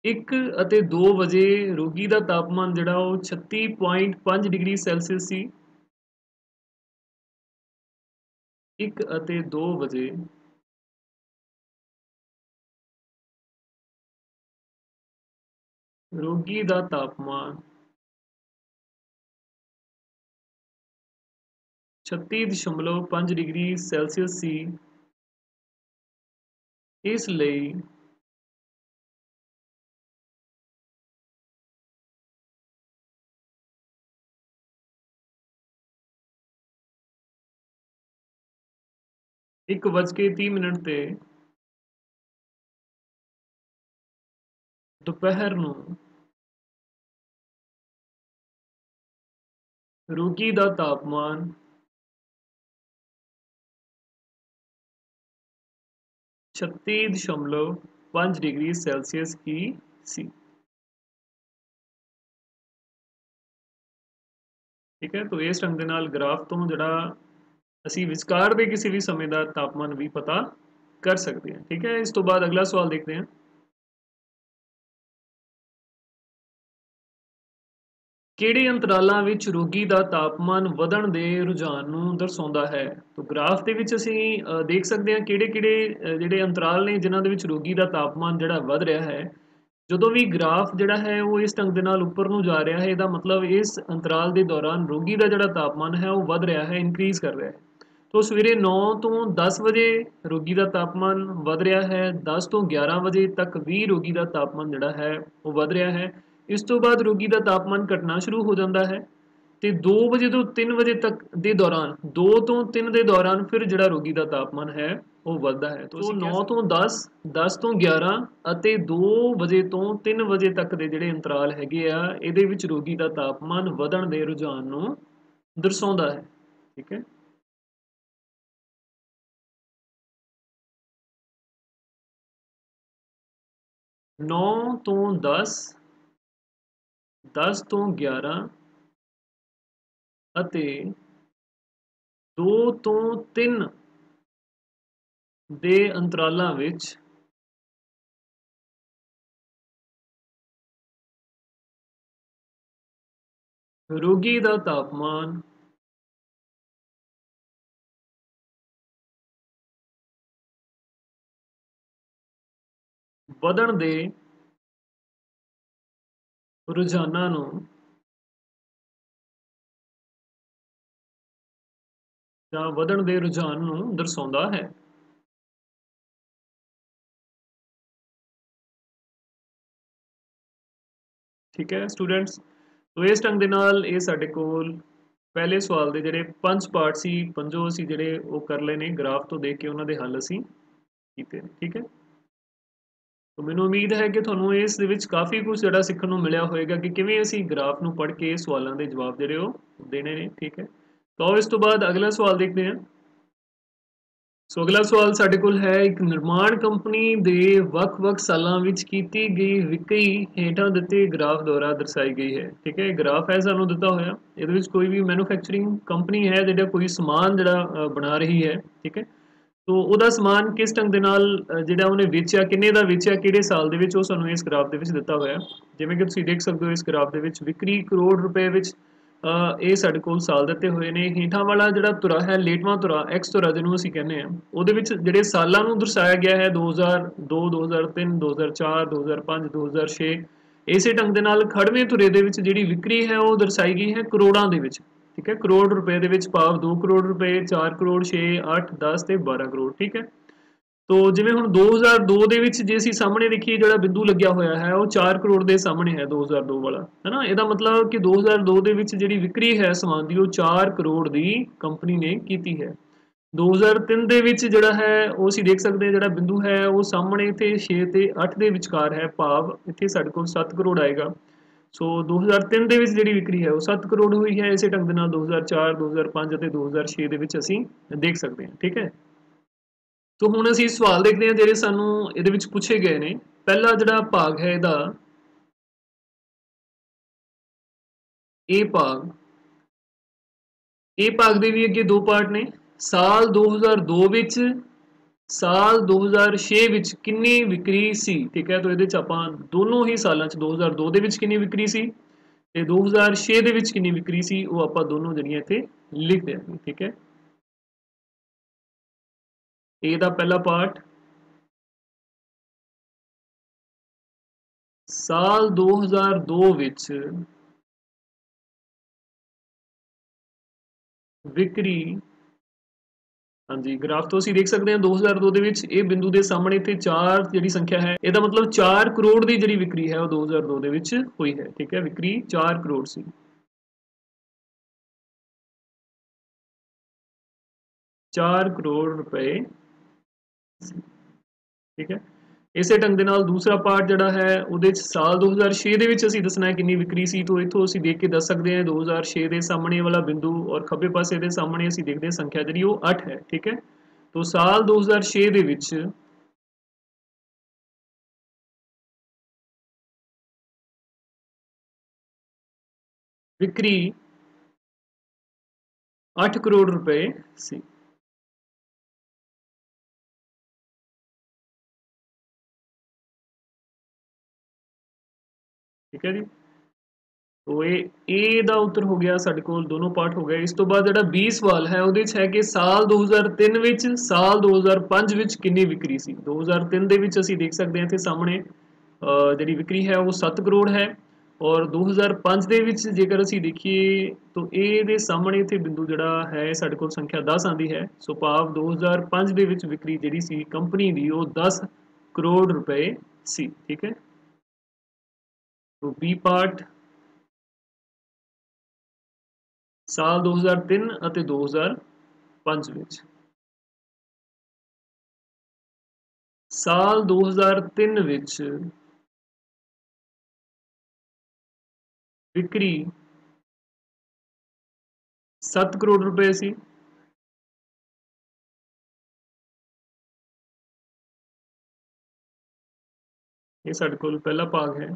1 ਅਤੇ 2 ਵਜੇ ਰੋਗੀ ਦਾ ਤਾਪਮਾਨ ਜਿਹੜਾ ਉਹ 36.5 ਡਿਗਰੀ ਸੈਲਸੀਅਸ ਸੀ। 1 ਅਤੇ 2 ਵਜੇ ਰੋਗੀ ਦਾ ਤਾਪਮਾਨ 36.5 ਡਿਗਰੀ ਸੈਲਸੀਅਸ ਸੀ। इस ਲਈ एक बज के 30 ਤੇ ਦੁਪਹਿਰ ਨੂੰ ਰੋਗੀ ਦਾ ਤਾਪਮਾਨ 36.5 डिग्री सेल्सियस की सी। ठीक है, तो इस ढंग ਦੇ ਨਾਲ ਗ੍ਰਾਫ ਤੋਂ ਜਿਹੜਾ ਅਸੀਂ ਵਿਚਕਾਰ ਦੇ ਕਿਸੇ ਵੀ ਸਮੇਂ ਦਾ ਤਾਪਮਾਨ ਵੀ ਪਤਾ ਕਰ ਸਕਦੇ ਹਾਂ। ਠੀਕ ਹੈ, ਇਸ ਤੋਂ ਬਾਅਦ ਅਗਲਾ ਸਵਾਲ ਦੇਖਦੇ ਹਾਂ। ਕਿਹੜੇ ਅੰਤਰਾਲਾਂ ਵਿੱਚ ਰੋਗੀ ਦਾ ਤਾਪਮਾਨ ਵਧਣ ਦੇ ਰੁਝਾਨ ਨੂੰ ਦਰਸਾਉਂਦਾ ਹੈ? ਤਾਂ ਗ੍ਰਾਫ ਦੇ ਵਿੱਚ ਅਸੀਂ ਦੇਖ ਸਕਦੇ ਹਾਂ ਕਿਹੜੇ ਜਿਹੜੇ ਅੰਤਰਾਲ ਨੇ ਜਿਨ੍ਹਾਂ ਦੇ ਵਿੱਚ ਰੋਗੀ ਦਾ ਤਾਪਮਾਨ ਜਿਹੜਾ ਵੱਧ ਰਿਹਾ ਹੈ। ਜਦੋਂ ਵੀ ਗ੍ਰਾਫ ਜਿਹੜਾ ਹੈ ਉਹ ਇਸ ਢੰਗ ਦੇ ਨਾਲ ਉੱਪਰ ਨੂੰ ਜਾ ਰਿਹਾ ਹੈ, ਇਹਦਾ ਮਤਲਬ ਇਸ ਅੰਤਰਾਲ ਦੇ ਦੌਰਾਨ ਰੋਗੀ ਦਾ ਜਿਹੜਾ ਤਾਪਮਾਨ ਹੈ ਉਹ ਵੱਧ ਰਿਹਾ ਹੈ, ਇਨਕਰੀਜ਼ ਕਰ ਰਿਹਾ ਹੈ। तो सवेरे 9 ਤੋਂ 10 ਵਜੇ ਰੋਗੀ ਦਾ ਤਾਪਮਾਨ ਵਧ ਰਿਹਾ ਹੈ, 10 ਤੋਂ 11 ਵਜੇ ਤੱਕ ਵੀ ਰੋਗੀ ਦਾ ਤਾਪਮਾਨ ਜਿਹੜਾ ਹੈ ਉਹ ਵਧ ਰਿਹਾ ਹੈ। ਇਸ ਤੋਂ ਬਾਅਦ ਰੋਗੀ ਦਾ ਤਾਪਮਾਨ ਘਟਣਾ ਸ਼ੁਰੂ ਹੋ ਜਾਂਦਾ ਹੈ ਤੇ 2 ਵਜੇ ਤੋਂ 3 ਵਜੇ ਤੱਕ ਦੇ ਦੌਰਾਨ 2 ਤੋਂ 3 ਦੇ ਦੌਰਾਨ ਫਿਰ ਜਿਹੜਾ ਰੋਗੀ ਦਾ ਤਾਪਮਾਨ ਹੈ ਉਹ ਵੱਧਦਾ ਹੈ। ਤੋਂ 9 ਤੋਂ 10, 10 ਤੋਂ 11 ਅਤੇ 2 ਵਜੇ ਤੋਂ 3 ਵਜੇ ਤੱਕ ਦੇ ਜਿਹੜੇ ਅੰਤਰਾਲ ਹੈਗੇ ਆ ਇਹਦੇ ਵਿੱਚ ਰੋਗੀ ਦਾ ਤਾਪਮਾਨ ਵਧਣ ਦੇ ਰੁਝਾਨ ਨੂੰ ਦਰਸਾਉਂਦਾ ਹੈ। ਠੀਕ ਹੈ, 9 ਤੋਂ 10, 10 ਤੋਂ 11 ਅਤੇ 2 ਤੋਂ 3 ਦੇ ਅੰਤਰਾਲਾਂ ਵਿੱਚ ਰੋਗੀ ਦਾ ਤਾਪਮਾਨ ਵਧਣ ਦੇ ਰੁਝਾਨਾਂ ਨੂੰ ਜਾਂ ਵਧਣ ਦੇ ਰੁਝਾਨ ਨੂੰ ਦਰਸਾਉਂਦਾ ਹੈ। ਠੀਕ ਹੈ ਸਟੂਡੈਂਟਸ, तो इस ढंग ਦੇ ਨਾਲ ਇਹ ਸਾਡੇ ਕੋਲ ਪਹਿਲੇ ਸਵਾਲ ਦੇ ਜਿਹੜੇ 5 ਪਾਰਟ ਸੀ, ਪੰਜੋ ਅਸੀਂ ਜਿਹੜੇ ਉਹ ਕਰ ਲਏ ਨੇ, ਗ੍ਰਾਫ ਤੋਂ ਦੇਖ ਕੇ ਉਹਨਾਂ ਦੇ ਹੱਲ ਅਸੀਂ ਕੀਤੇ ਨੇ। ਠੀਕ ਹੈ, तो ਮੈਨੂੰ ਉਮੀਦ ਹੈ ਕਿ ਤੁਹਾਨੂੰ ਇਸ ਦੇ ਵਿੱਚ ਕਾਫੀ ਕੁਝ ਜਿਹੜਾ ਸਿੱਖਣ ਨੂੰ ਮਿਲਿਆ ਹੋਵੇਗਾ ਕਿ ਕਿਵੇਂ ਅਸੀਂ ਗ੍ਰਾਫ ਨੂੰ ਪੜ੍ਹ ਕੇ ਸਵਾਲਾਂ ਦੇ ਜਵਾਬ ਜਿਹੜੇ ਉਹ ਦੇਣੇ ਨੇ। ਠੀਕ ਹੈ, ਤਾਂ ਇਸ ਤੋਂ ਬਾਅਦ ਅਗਲਾ ਸਵਾਲ ਦੇਖਦੇ ਹਾਂ। ਸੋ ਅਗਲਾ ਸਵਾਲ ਸਾਡੇ ਕੋਲ ਹੈ, ਇੱਕ ਨਿਰਮਾਣ ਕੰਪਨੀ ਦੇ ਵੱਖ-ਵੱਖ ਸਾਲਾਂ ਵਿੱਚ ਕੀਤੀ ਗਈ ਵਿਕਰੀ ਹੇਠਾਂ ਦਿੱਤੇ ਗ੍ਰਾਫ ਦੁਆਰਾ ਦਰਸਾਈ ਗਈ ਹੈ। ਠੀਕ ਹੈ, ਗ੍ਰਾਫ ਹੈ ਸਾਨੂੰ ਦਿੱਤਾ ਹੋਇਆ, ਇਹਦੇ ਵਿੱਚ ਕੋਈ ਵੀ ਮੈਨੂਫੈਕਚਰਿੰਗ ਕੰਪਨੀ ਹੈ ਜਿਹੜਾ ਕੋਈ ਸਮਾਨ ਜਿਹੜਾ ਬਣਾ ਰਹੀ ਹੈ। ਠੀਕ ਹੈ, ਤੋ ਉਹਦਾ ਸਮਾਨ ਕਿਸ ਢੰਗ ਦੇ ਨਾਲ ਜਿਹੜਾ ਉਹਨੇ ਵੇਚਿਆ, ਕਿੰਨੇ ਦਾ ਵੇਚਿਆ, ਕਿਹੜੇ ਸਾਲ ਦੇ ਵਿੱਚ, ਉਹ ਸਾਨੂੰ ਇਸ ਗ੍ਰਾਫ ਦੇ ਵਿੱਚ ਦਿੱਤਾ ਹੋਇਆ। ਜਿਵੇਂ ਕਿ ਤੁਸੀਂ ਦੇਖ ਸਕਦੇ ਹੋ ਇਸ ਗ੍ਰਾਫ ਦੇ ਵਿੱਚ ਵਿਕਰੀ ਕਰੋੜ ਰੁਪਏ ਵਿੱਚ ਇਹ ਸਾਡੇ ਕੋਲ ਸਾਲ ਦਿੱਤੇ ਹੋਏ ਨੇ। ਹੇਠਾਂ ਵਾਲਾ ਜਿਹੜਾ ਧੁਰਾ ਹੈ, ਲੇਟਵਾਂ ਧੁਰਾ, ਐਕਸ ਧੁਰਾ ਜਿਹਨੂੰ ਅਸੀਂ ਕਹਿੰਦੇ ਹਾਂ, ਉਹਦੇ ਵਿੱਚ ਜਿਹੜੇ ਸਾਲਾਂ ਨੂੰ ਦਰਸਾਇਆ ਗਿਆ ਹੈ 2002, 2003, 2004, 2005, 2006, ਇਸੇ ਢੰਗ ਦੇ ਨਾਲ ਖੜਵੇਂ ਧੁਰੇ ਦੇ ਵਿੱਚ ਜਿਹੜੀ ਵਿਕਰੀ ਹੈ ਉਹ ਦਰਸਾਈ ਗਈ ਹੈ ਕਰੋੜਾਂ ਦੇ ਵਿੱਚ। ਠੀਕ ਹੈ, ਕਰੋੜ ਰੁਪਏ ਦੇ ਵਿੱਚ, ਭਾਵ 2 ਕਰੋੜ ਰੁਪਏ, 4 ਕਰੋੜ, 6, 8, 10 ਤੇ 12 ਕਰੋੜ। ਠੀਕ ਹੈ, ਤੋ ਜਿਵੇਂ ਹੁਣ 2002 ਦੇ ਵਿੱਚ ਜੇ ਅਸੀਂ ਸਾਹਮਣੇ ਦੇਖੀਏ ਜਿਹੜਾ ਬਿੰਦੂ ਲੱਗਿਆ ਹੋਇਆ ਹੈ ਉਹ 4 ਕਰੋੜ ਦੇ ਸਾਹਮਣੇ ਹੈ, 2002 ਵਾਲਾ ਹੈ ਨਾ। ਇਹਦਾ ਮਤਲਬ ਕਿ 2002 ਦੇ ਵਿੱਚ ਜਿਹੜੀ ਵਿਕਰੀ ਹੈ ਸਮਾਨ ਦੀ ਉਹ 4 ਕਰੋੜ ਦੀ ਕੰਪਨੀ ਨੇ ਕੀਤੀ ਹੈ। 2003 ਦੇ ਵਿੱਚ ਜਿਹੜਾ ਹੈ ਉਹ ਅਸੀਂ ਦੇਖ ਸਕਦੇ ਹਾਂ ਜਿਹੜਾ ਬਿੰਦੂ ਹੈ ਉਹ ਸਾਹਮਣੇ ਇੱਥੇ 6 ਤੇ 8 ਦੇ ਵਿਚਕਾਰ ਹੈ, ਭਾਵ ਇੱਥੇ ਸਾਡੇ ਕੋਲ 7 ਕਰੋੜ ਆਏਗਾ। ਸੋ 2003 ਦੇ ਵਿੱਚ ਜਿਹੜੀ ਵਿਕਰੀ ਹੈ ਉਹ 7 ਕਰੋੜ ਹੋਈ ਹੈ। ਇਸੇ ਢੰਗ ਦੇ ਨਾਲ 2004, 2005 ਅਤੇ 2006 ਦੇ ਵਿੱਚ ਅਸੀਂ ਦੇਖ ਸਕਦੇ ਹਾਂ। ਠੀਕ ਹੈ, ਤੋ ਹੁਣ ਅਸੀਂ ਸਵਾਲ ਦੇਖਦੇ ਹਾਂ ਜਿਹੜੇ ਸਾਨੂੰ ਇਹਦੇ ਵਿੱਚ ਪੁੱਛੇ ਗਏ ਨੇ। ਪਹਿਲਾ ਜਿਹੜਾ ਭਾਗ ਹੈ ਇਹਦਾ, ਇਹ ਭਾਗ ਦੇ ਵੀ ਅੱਗੇ ਦੋ ਪਾਰਟ ਨੇ। ਸਾਲ 2002 ਵਿੱਚ, ਸਾਲ 2006 ਵਿੱਚ ਕਿੰਨੀ ਵਿਕਰੀ ਸੀ। ਠੀਕ ਹੈ, ਤਾਂ ਇਹਦੇ ਚ ਆਪਾਂ ਦੋਨੋਂ ਹੀ ਸਾਲਾਂ ਚ 2002 ਦੇ ਵਿੱਚ ਕਿੰਨੀ ਵਿਕਰੀ ਸੀ ਤੇ 2006 ਦੇ ਵਿੱਚ ਕਿੰਨੀ ਵਿਕਰੀ ਸੀ ਉਹ ਆਪਾਂ ਦੋਨੋਂ ਜਿਹੜੀਆਂ ਇੱਥੇ ਲਿਖ ਦਿਆਂਗੇ। ਠੀਕ ਹੈ, ਇਹਦਾ ਪਹਿਲਾ ਪਾਰਟ ਸਾਲ 2002 ਵਿੱਚ ਵਿਕਰੀ हाँ जी, ग्राफ तो ਅਸੀਂ ਦੇਖ ਸਕਦੇ ਹਾਂ 2002 ਦੇ ਵਿੱਚ ਇਹ ਬਿੰਦੂ ਦੇ ਸਾਹਮਣੇ ਤੇ 4 ਜਿਹੜੀ ਸੰਖਿਆ ਹੈ ਇਹਦਾ ਮਤਲਬ 4 ਕਰੋੜ ਦੀ ਜਿਹੜੀ ਵਿਕਰੀ ਹੈ ਉਹ 2002 ਦੇ ਵਿੱਚ ਹੋਈ ਹੈ। ਠੀਕ ਹੈ, ਵਿਕਰੀ 4 ਕਰੋੜ ਸੀ। 4 ਕਰੋੜ ਰੁਪਏ ਸੀ। ਠੀਕ ਹੈ, ਇਸੇ ਢੰਗ ਦੇ ਨਾਲ ਦੂਸਰਾ ਪਾਰਟ ਜਿਹੜਾ ਹੈ ਉਹਦੇ ਚ ਸਾਲ 2006 ਦੇ ਵਿੱਚ ਅਸੀਂ ਦੱਸਣਾ ਹੈ ਕਿੰਨੀ ਵਿਕਰੀ ਸੀ। ਤੋਂ ਇੱਥੋਂ ਅਸੀਂ ਦੇਖ ਕੇ ਦੱਸ ਸਕਦੇ ਹਾਂ 2006 ਦੇ ਸਾਹਮਣੇ ਵਾਲਾ ਬਿੰਦੂ ਔਰ ਖੱਬੇ ਪਾਸੇ ਦੇ ਸਾਹਮਣੇ ਅਸੀਂ ਦੇਖਦੇ ਹਾਂ ਸੰਖਿਆ ਜਿਹੜੀ ਉਹ 8 ਹੈ। ਠੀਕ ਹੈ, ਤੋਂ ਸਾਲ 2006 ਦੇ ਵਿੱਚ ਵਿਕਰੀ 8 ਕਰੋੜ ਰੁਪਏ ਸੀ। ਠੀਕ ਹੈ ਜੀ, ਤੋ ਇਹ ਦਾ ਉੱਤਰ ਹੋ ਗਿਆ ਸਾਡੇ ਕੋਲ, ਦੋਨੋਂ ਪਾਰਟ ਹੋ ਗਏ। ਇਸ ਤੋਂ ਬਾਅਦ ਜਿਹੜਾ 20 ਸਵਾਲ ਹੈ ਉਹਦੇ 'ਚ ਹੈ ਕਿ ਸਾਲ 2003 ਵਿੱਚ ਸਾਲ 2005 ਵਿੱਚ ਕਿੰਨੀ ਵਿਕਰੀ ਸੀ। 2003 ਦੇ ਵਿੱਚ ਅਸੀਂ ਦੇਖ ਸਕਦੇ ਹਾਂ ਇੱਥੇ ਸਾਹਮਣੇ ਜਿਹੜੀ ਵਿਕਰੀ ਹੈ ਉਹ 7 ਕਰੋੜ ਹੈ, ਔਰ 2005 ਦੇ ਵਿੱਚ ਜੇਕਰ ਅਸੀਂ ਦੇਖੀਏ ਤਾਂ ਇਹਦੇ ਸਾਹਮਣੇ ਇੱਥੇ ਬਿੰਦੂ ਜਿਹੜਾ ਹੈ ਸਾਡੇ ਕੋਲ ਸੰਖਿਆ 10 ਆਉਂਦੀ ਹੈ। ਸੋ ਭਾਵ 2005 ਦੇ ਵਿੱਚ ਵਿਕਰੀ ਜਿਹੜੀ ਸੀ ਕੰਪਨੀ ਦੀ ਉਹ 10 ਕਰੋੜ ਰੁਪਏ ਸੀ। ਠੀਕ ਹੈ, तो बी पार्ट साल 2003 ਅਤੇ 2005 ਵਿੱਚ। ਸਾਲ 2003 ਵਿੱਚ ਵਿਕਰੀ 7 ਕਰੋੜ ਰੁਪਏ ਸੀ। ਇਹ ਸਾਡੇ ਕੋਲ ਪਹਿਲਾ ਭਾਗ ਹੈ,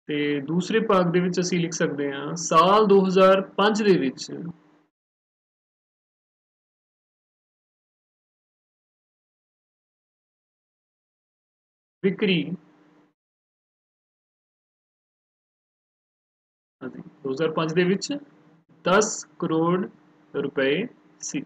ਤੇ ਦੂਸਰੇ ਭਾਗ ਦੇ ਵਿੱਚ ਅਸੀਂ ਲਿਖ ਸਕਦੇ ਹਾਂ ਸਾਲ 2005 ਦੇ ਵਿੱਚ ਵਿਕਰੀ 2005 ਦੇ ਵਿੱਚ 10 ਕਰੋੜ ਰੁਪਏ ਸੀ।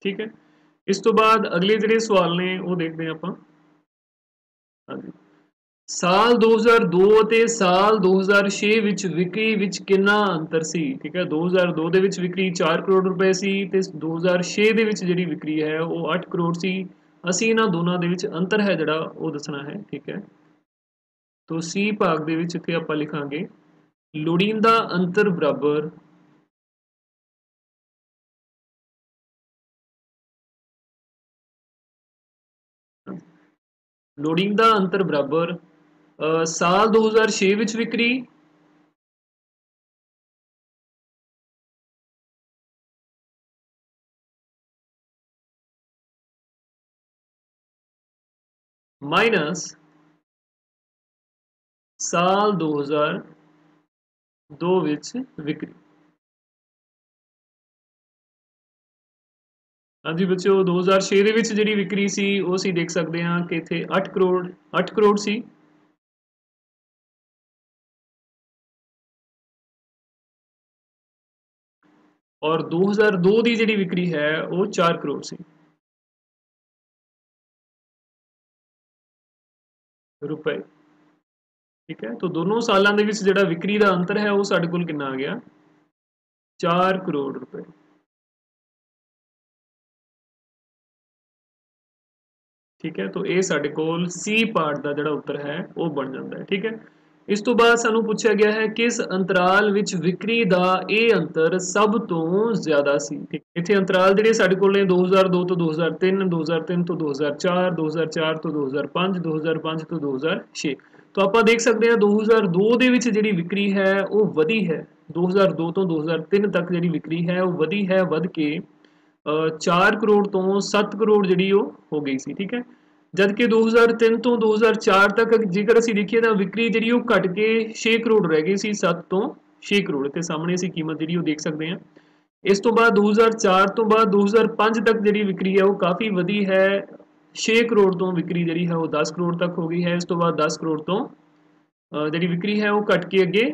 ठीक है, इस तो बाद अगले ਜਿਹੜੇ सवाल ने वो देखते हैं ਆਪਾਂ। ਹਾਂਜੀ, ਸਾਲ 2002 ਅਤੇ ਸਾਲ 2006 ਵਿੱਚ ਵਿਕਰੀ ਵਿੱਚ ਕਿੰਨਾ ਅੰਤਰ ਸੀ। ਠੀਕ ਹੈ, 2002 ਦੇ ਵਿੱਚ ਵਿਕਰੀ 4 ਕਰੋੜ ਰੁਪਏ ਸੀ ਤੇ 2006 ਦੇ ਵਿੱਚ ਜਿਹੜੀ ਵਿਕਰੀ ਹੈ ਉਹ 8 ਕਰੋੜ ਸੀ। ਅਸੀਂ ਇਹਨਾਂ ਦੋਨਾਂ ਦੇ ਵਿੱਚ ਅੰਤਰ ਹੈ ਜਿਹੜਾ ਉਹ ਦੱਸਣਾ ਹੈ। ਠੀਕ ਹੈ, तो सी ਭਾਗ ਦੇ ਵਿੱਚ ਇੱਥੇ ਆਪਾਂ ਲਿਖਾਂਗੇ ਲੋੜੀਂਦਾ ਅੰਤਰ ਬਰਾਬਰ ਲੋੜੀਂਦਾ ਅੰਤਰ ਬਰਾਬਰ ਸਾਲ 2006 ਵਿੱਚ ਵਿਕਰੀ माइनस साल 2002 ਵਿੱਚ ਵਿਕਰੀ। ਹਾਂਜੀ ਬੱਚਿਓ, 2006 ਦੇ ਵਿੱਚ ਜਿਹੜੀ ਵਿਕਰੀ ਸੀ ਉਹ ਅਸੀਂ ਦੇਖ ਸਕਦੇ ਹਾਂ ਕਿ ਇੱਥੇ 8 ਕਰੋੜ ਸੀ। और 2002 ਦੀ ਜਿਹੜੀ ਵਿਕਰੀ ਹੈ ਉਹ 4 ਕਰੋੜ ਸੀ ਰੁਪਏ। ਠੀਕ ਹੈ, तो दोनों ਸਾਲਾਂ ਦੇ ਵਿੱਚ ਜਿਹੜਾ ਵਿਕਰੀ ਦਾ ਅੰਤਰ ਹੈ ਉਹ ਸਾਡੇ ਕੋਲ ਕਿੰਨਾ ਆ ਗਿਆ 4 ਕਰੋੜ ਰੁਪਏ। ठीक है, तो ये साडे कोल सी पार्ट का जिहड़ा उत्तर है वो बन जाता है। ठीक है, इस तो बाद सानू पूछा गया है किस अंतराल विच विक्री दा ये अंतर सब तो ज्यादा सी। इत्थे अंतराल जिहड़े साडे कोल ने 2002 तो 2003, 2003 तो 2004, 2004 तो 2005, 2005 तो 2006। तो आप देख सकते हैं 2002 ਦੇ ਵਿੱਚ ਜਿਹੜੀ ਵਿਕਰੀ ਹੈ ਉਹ ਵਧੀ ਹੈ। 2002 ਤੋਂ 2003 ਤੱਕ ਜਿਹੜੀ ਵਿਕਰੀ ਹੈ ਉਹ ਵਧੀ ਹੈ, ਵੱਧ ਕੇ 4 ਕਰੋੜ ਤੋਂ 7 ਕਰੋੜ ਜਿਹੜੀ ਉਹ ਹੋ ਗਈ ਸੀ। ਠੀਕ ਹੈ, ਜਦ ਕਿ 2003 ਤੋਂ 2004 ਤੱਕ ਜੇਕਰ ਅਸੀਂ ਦੇਖੀਏ ਤਾਂ ਵਿਕਰੀ ਜਿਹੜੀ ਉਹ ਘਟ ਕੇ 6 ਕਰੋੜ ਰਹਿ ਗਈ ਸੀ, 7 ਤੋਂ 6 ਕਰੋੜ। ਤੇ ਸਾਹਮਣੇ ਅਸੀਂ ਕੀਮਤ ਜਿਹੜੀ ਉਹ ਦੇਖ ਸਕਦੇ ਹਾਂ। ਇਸ ਤੋਂ ਬਾਅਦ 2004 ਤੋਂ ਬਾਅਦ 2005 ਤੱਕ ਜਿਹੜੀ ਵਿਕਰੀ ਹੈ ਉਹ ਕਾਫੀ ਵਧੀ ਹੈ, 6 ਕਰੋੜ ਤੋਂ ਵਿਕਰੀ ਜਿਹੜੀ ਹੈ ਉਹ 10 ਕਰੋੜ ਤੱਕ ਹੋ ਗਈ ਹੈ। ਇਸ ਤੋਂ ਬਾਅਦ 10 ਕਰੋੜ ਤੋਂ ਜਿਹੜੀ ਵਿਕਰੀ ਹੈ ਉਹ ਘਟ ਕੇ ਅੱਗੇ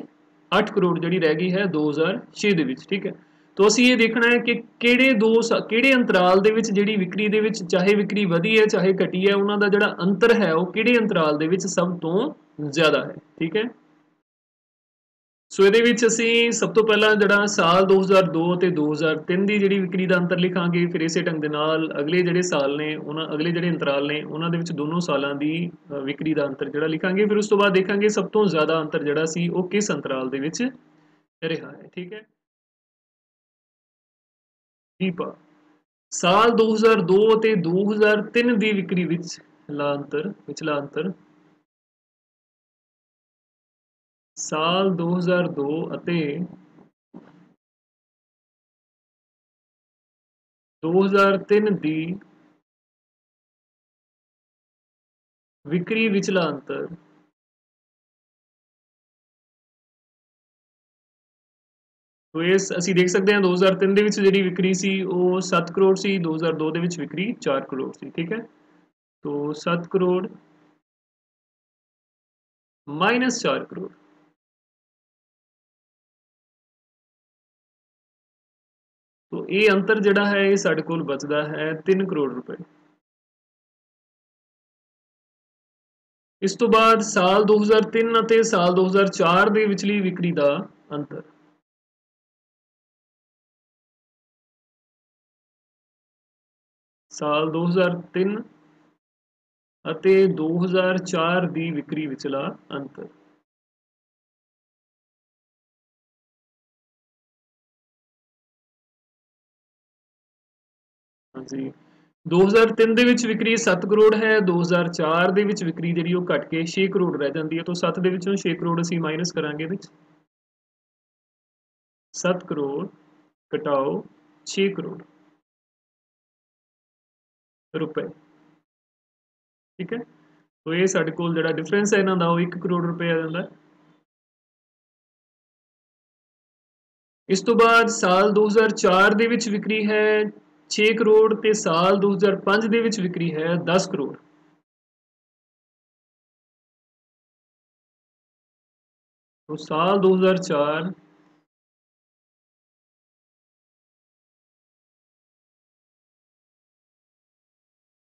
8 ਕਰੋੜ ਜਿਹੜੀ ਰਹਿ ਗਈ ਹੈ 2006 ਦੇ ਵਿੱਚ। ਠੀਕ ਹੈ, तो ਅਸੀਂ ਇਹ ਦੇਖਣਾ ਹੈ ਕਿ ਕਿਹੜੇ ਅੰਤਰਾਲ ਦੇ ਵਿੱਚ ਜਿਹੜੀ ਵਿਕਰੀ ਦੇ ਵਿੱਚ ਚਾਹੇ ਵਿਕਰੀ ਵਧੀ ਹੈ ਚਾਹੇ ਘਟੀ ਹੈ, ਉਹਨਾਂ ਦਾ ਜਿਹੜਾ ਅੰਤਰ ਹੈ ਉਹ ਕਿਹੜੇ ਅੰਤਰਾਲ ਦੇ ਵਿੱਚ ਸਭ ਤੋਂ ਜ਼ਿਆਦਾ ਹੈ। ਠੀਕ ਹੈ, ਸੋ ਇਹਦੇ ਵਿੱਚ ਅਸੀਂ ਸਭ ਤੋਂ ਪਹਿਲਾਂ ਜਿਹੜਾ ਸਾਲ 2002 ਅਤੇ 2003 ਦੀ ਜਿਹੜੀ ਵਿਕਰੀ ਦਾ ਅੰਤਰ ਲਿਖਾਂਗੇ, ਫਿਰ ਇਸੇ ਢੰਗ ਦੇ ਨਾਲ ਅਗਲੇ ਜਿਹੜੇ ਸਾਲ ਨੇ ਅਗਲੇ ਜਿਹੜੇ ਅੰਤਰਾਲ ਨੇ ਉਹਨਾਂ ਦੇ ਵਿੱਚ ਦੋਨੋਂ ਸਾਲਾਂ ਦੀ ਵਿਕਰੀ ਦਾ ਅੰਤਰ ਜਿਹੜਾ ਲਿਖਾਂਗੇ। ਫਿਰ ਉਸ ਤੋਂ ਬਾਅਦ ਦੇਖਾਂਗੇ ਸਭ ਤੋਂ ਜ਼ਿਆਦਾ ਅੰਤਰ ਜਿਹੜਾ ਸੀ ਉਹ ਕਿਸ ਅੰਤਰਾਲ ਦੇ ਵਿੱਚ ਰਿਹਾ ਹੈ। ਠੀਕ ਹੈ, ਦੀਪਾ ਸਾਲ 2002 ਅਤੇ 2003 ਦੀ ਵਿਕਰੀ ਵਿਚਲਾ ਅੰਤਰ ਸਾਲ 2002 ਅਤੇ 2003 ਦੀ ਵਿਕਰੀ ਵਿਚਲਾ ਅੰਤਰ ਤੋ ਇਸ ਅਸੀਂ ਦੇਖ ਸਕਦੇ ਹਾਂ 2003 ਦੇ ਵਿੱਚ ਜਿਹੜੀ ਵਿਕਰੀ ਸੀ ਉਹ 7 ਕਰੋੜ ਸੀ, 2002 ਦੇ ਵਿੱਚ ਵਿਕਰੀ 4 ਕਰੋੜ ਸੀ। ਠੀਕ ਹੈ, ਤੋ 7 ਕਰੋੜ ਮਾਈਨਸ 4 ਕਰੋੜ, ਤੋ ਇਹ ਅੰਤਰ ਜਿਹੜਾ ਹੈ ਇਹ ਸਾਡੇ ਕੋਲ ਬਚਦਾ ਹੈ 3 ਕਰੋੜ ਰੁਪਏ। ਇਸ ਤੋਂ ਬਾਅਦ ਸਾਲ 2003 ਅਤੇ ਸਾਲ 2004 ਦੇ ਵਿਚਲੀ ਵਿਕਰੀ ਦਾ ਅੰਤਰ ਸਾਲ 2003 ਅਤੇ 2004 ਦੀ ਵਿਕਰੀ ਵਿਚਲਾ ਅੰਤਰ ਹਾਂਜੀ 2003 ਦੇ ਵਿੱਚ ਵਿਕਰੀ 7 ਕਰੋੜ ਹੈ, 2004 ਦੇ ਵਿੱਚ ਵਿਕਰੀ ਜਿਹੜੀ ਉਹ ਘਟ ਕੇ 6 ਕਰੋੜ ਰਹਿ ਜਾਂਦੀ ਹੈ। ਤਾਂ 7 ਦੇ ਵਿੱਚੋਂ 6 ਕਰੋੜ ਅਸੀਂ ਮਾਈਨਸ ਕਰਾਂਗੇ, ਇਹਦੇ ਵਿੱਚ 7 ਕਰੋੜ ਘਟਾਓ 6 ਕਰੋੜ ਰੁਪਏ। ਠੀਕ ਹੈ, तो ये साडे कोल जिहड़ा डिफरेंस है इन्हां दा वो 1 करोड़ रुपए आ जांदा है। इस तो बाद साल 2004 ਦੇ ਵਿੱਚ ਵਿਕਰੀ ਹੈ 6 ਕਰੋੜ ਤੇ ਸਾਲ 2005 ਦੇ ਵਿੱਚ ਵਿਕਰੀ ਹੈ 10 ਕਰੋੜ। तो साल 2004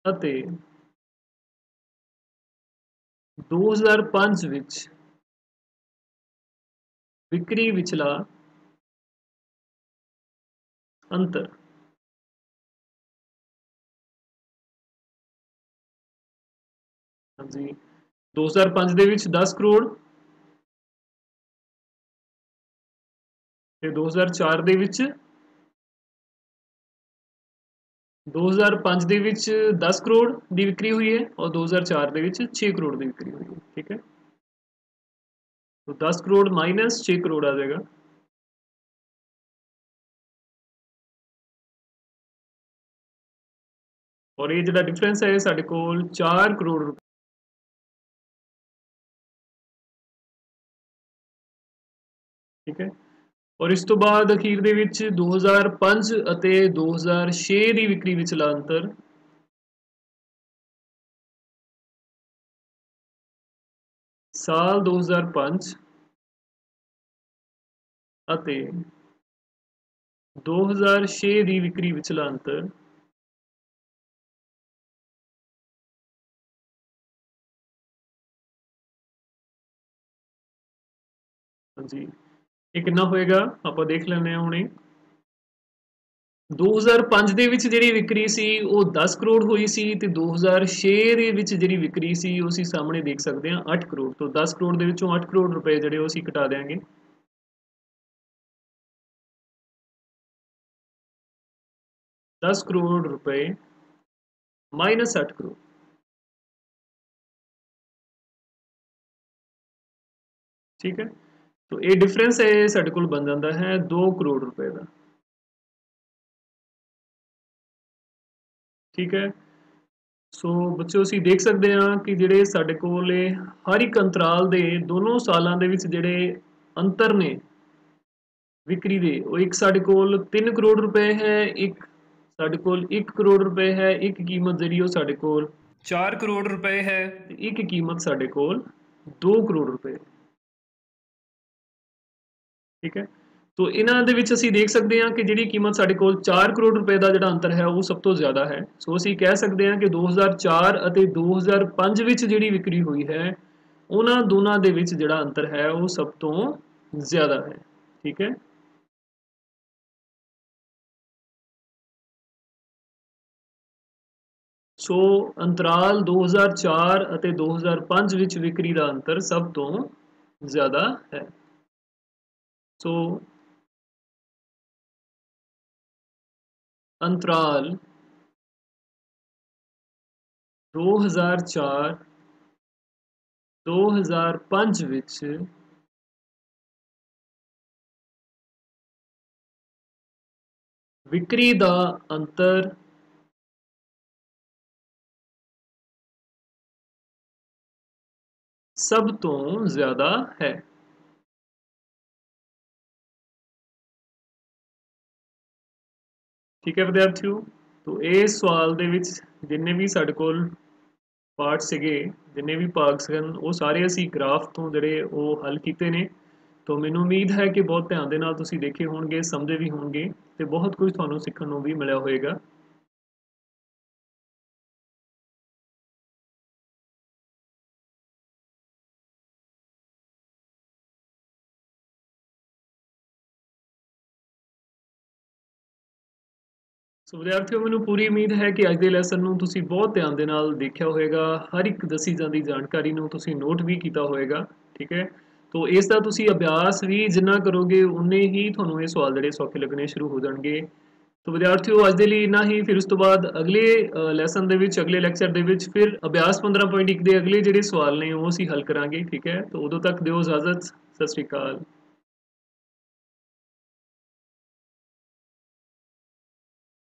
ਅਤੇ 2005 ਵਿੱਚ ਵਿਕਰੀ ਵਿਚਲਾ ਅੰਤਰ ਹਾਂਜੀ 2005 ਦੇ ਵਿੱਚ 10 ਕਰੋੜ ਤੇ 2004 ਦੇ ਵਿੱਚ 2005 ਦੇ ਵਿੱਚ 10 ਕਰੋੜ ਦੀ ਵਿਕਰੀ ਹੋਈ ਹੈ और 2004 ਦੇ ਵਿੱਚ 6 ਕਰੋੜ ਦੀ ਵਿਕਰੀ ਹੋਈ है। ठीक है, तो 10 करोड़ माइनस 6 करोड़ आ जाएगा। और ये जो डिफरेंस है साढ़े कोल 4 करोड़ रुपए। ठीक है, और इस तो बाद अखीर दे विच 2005 ਅਤੇ 2006 ਦੀ ਵਿਕਰੀ ਵਿਚਲਾ ਅੰਤਰ ਸਾਲ 2005 ਅਤੇ 2006 ਦੀ ਵਿਕਰੀ ਵਿਚਲਾ ਅੰਤਰ ਹਾਂਜੀ ਇਹ ਕਿੰਨਾ ਹੋਏਗਾ ਆਪਾਂ ਦੇਖ ਲੈਂਦੇ ਹਾਂ ਹੁਣੇ। 2005 ਦੇ ਵਿੱਚ ਜਿਹੜੀ ਵਿਕਰੀ ਸੀ ਉਹ 10 ਕਰੋੜ ਹੋਈ ਸੀ ਤੇ 2006 ਦੇ ਵਿੱਚ ਜਿਹੜੀ ਵਿਕਰੀ ਸੀ ਉਹ ਅਸੀਂ ਸਾਹਮਣੇ ਦੇਖ ਸਕਦੇ ਹਾਂ 8 ਕਰੋੜ। ਤੋਂ 10 ਕਰੋੜ ਦੇ ਵਿੱਚੋਂ 8 ਕਰੋੜ ਰੁਪਏ ਜਿਹੜੇ ਉਹ ਅਸੀਂ ਘਟਾ ਦੇਾਂਗੇ। दस करोड़ रुपए माइनस 8 करोड़। ठीक है, तो ये डिफरेंस है साडे कोल बन जाता है 2 करोड़ रुपए का। ठीक है, सो बच्चों ਅਸੀਂ देख सकते हैं कि ਜਿਹੜੇ ਸਾਡੇ ਕੋਲ हर एक अंतराल ਦੇ ਦੋਨੋਂ ਸਾਲਾਂ ਦੇ ਵਿੱਚ ਜਿਹੜੇ ਅੰਤਰ ਨੇ ਵਿਕਰੀ ਦੇ ਉਹ ਇੱਕ ਸਾਡੇ ਕੋਲ 3 ਕਰੋੜ ਰੁਪਏ ਹੈ, ਇੱਕ ਸਾਡੇ ਕੋਲ 1 ਕਰੋੜ ਰੁਪਏ ਹੈ, ਇੱਕ ਕੀਮਤ ਜਿਹੜੀ ਉਹ ਸਾਡੇ ਕੋਲ 4 ਕਰੋੜ ਰੁਪਏ ਹੈ ਤੇ ਇੱਕ ਕੀਮਤ ਸਾਡੇ ਕੋਲ 2 ਕਰੋੜ ਰੁਪਏ। ठीक है, तो इन्हां दे विच असीं देख सकते हैं कि जिहड़ी कीमत साडे कोल 4 करोड़ रुपए का जिहड़ा अंतर है वो सब तो ज़्यादा है। सो असीं कह सकते हैं कि 2004 ਅਤੇ 2005 ਵਿੱਚ ਜਿਹੜੀ ਵਿਕਰੀ ਹੋਈ ਹੈ ਉਹਨਾਂ ਦੋਨਾਂ ਦੇ ਵਿੱਚ ਜਿਹੜਾ ਅੰतर ਹੈ ਉਹ ਸਭ ਤੋਂ ਜ਼ਿਆਦਾ ਹੈ। ਠੀਕ ਹੈ। ਸੋ ਅੰਤਰਾਲ 2004 ਅਤੇ 2005 ਵਿੱਚ ਵਿਕਰੀ ਦਾ ਅੰਤਰ ਸਭ ਤੋਂ ਜ਼ਿਆਦਾ ਹੈ। ਸੋ अंतराल 2004 2005 ਵਿੱਚ ਵਿਕਰੀ ਦਾ ਅੰਤਰ सब तो ज़्यादा है। ठीक है विद्यार्थियों, तो इस सवाल दे विच जिन्ने भी साडे कोल पार्ट सीगे, जिन्ने भी भाग सन वो सारे असी ग्राफ तो जिहड़े वो हल कीते ने। तो मैनूं उम्मीद है कि बहुत ध्यान दे नाल तुसीं देखे होणगे, समझे भी होणगे ते बहुत कुछ तुहानूं सीखण नूं भी मिलिया होएगा। सो विद्यार्थियों, मैनूं पूरी उम्मीद है कि अज दे लैसन नूं तुसीं बहुत ध्यान दे नाल देखिया होएगा, हर एक दसी जांदी जानकारी नूं तुसीं नोट भी कीता होएगा। ठीक है। तो इसका तुसीं अभ्यास भी जिन्ना करोगे उन्ने ही तुहानूं ये सवाल जिहड़े सौखे लगने शुरू हो जाणगे। तो विद्यार्थियों अज दे लई इन्ना ही, फिर उस तो बाद अगले लैसन दे विच, अगले लैक्चर दे विच फिर अभ्यास 15.1 दे अगले जिहड़े सवाल ने वो असीं हल करांगे। ठीक है। तो उदों तक दिओ इजाजत। सत श्री अकाल।